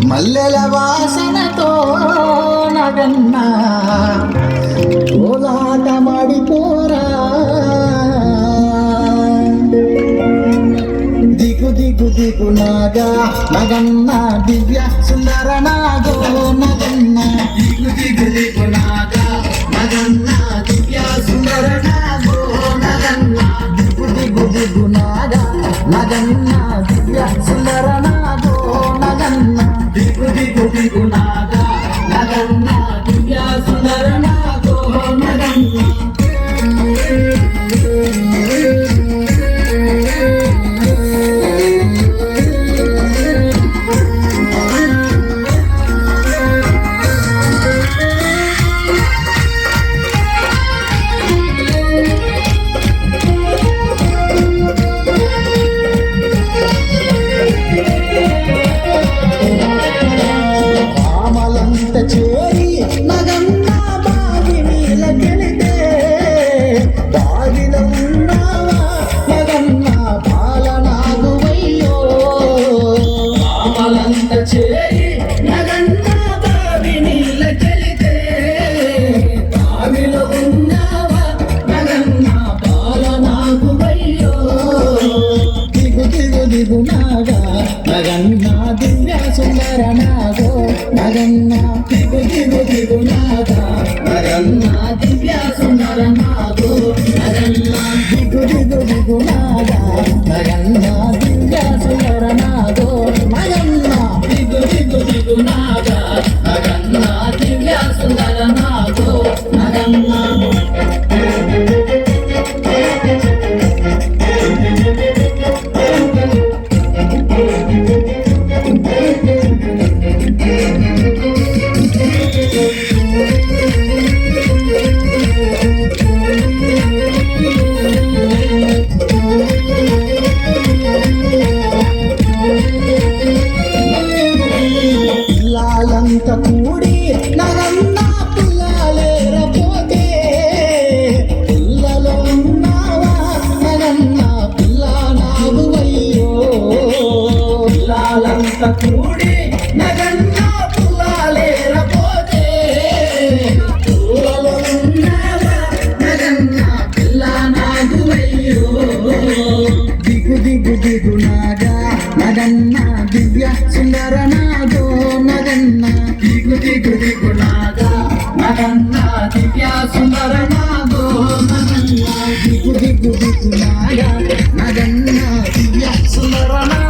మల్లెల వాసనతో నగన్న కోలాట మాడిపోరా దిగు దిగు దిగు నాగా నగన్న దివ్య సుందర నాగో నగన్న దిగు దిగు దిగు నాగా నగన్న దివ్య సుందర నాగో నగన్న దిగు దిగు దిగు నాగా నగన్న దివ్య సుందర నాగో నగన్న దిగు దిగు దిగు నాగా నగన్న దివ్య సుందర నాగో నగన్న చేరి నగన్న బావి నీలకెళితే బావిలో ఉన్నావా నగన్న పాలనాగువయ్యో పామలంత చేరి నగన్న బావి నీలకెళితే బావిలో ఉన్నావా నగన్న పాలనాగువయ్యో దిగు దిగు దిగు నాగా నగన్న దివ్య సుందర నాగో నగన్న దిగు దిగు దిగు నాగా నగన్న దివ్య సుందర నాగో నగన్న దిగు దిగు దిగు నాగా నగన్న దివ్య సుందర నాగో నగన్న దిగు దిగు దిగు నాగా నగన్న దివ్య సుందర నాగో నగన్న పిల్లాలంత కూడి నగన్న పిల్లలేరపోతే పిల్లలో ఉన్నావా నగన్న పిల్ల నాగువయ్యో పిల్లాలంత కూడి నగన్న పిల్లలేరపోతే పిల్లలో ఉన్నావా నగన్న పిల్ల నాగువయ్యో దిగు దిగు దిగు నాగా నగన్న దివ్య సుందర నాగో నగన్న దిగు దిగు దిగు నాగా నగన్న దివ్య సుందర నాగో నగన్న దిగు దిగు దిగు నాగా నగన్న దివ్య సుందర నాగో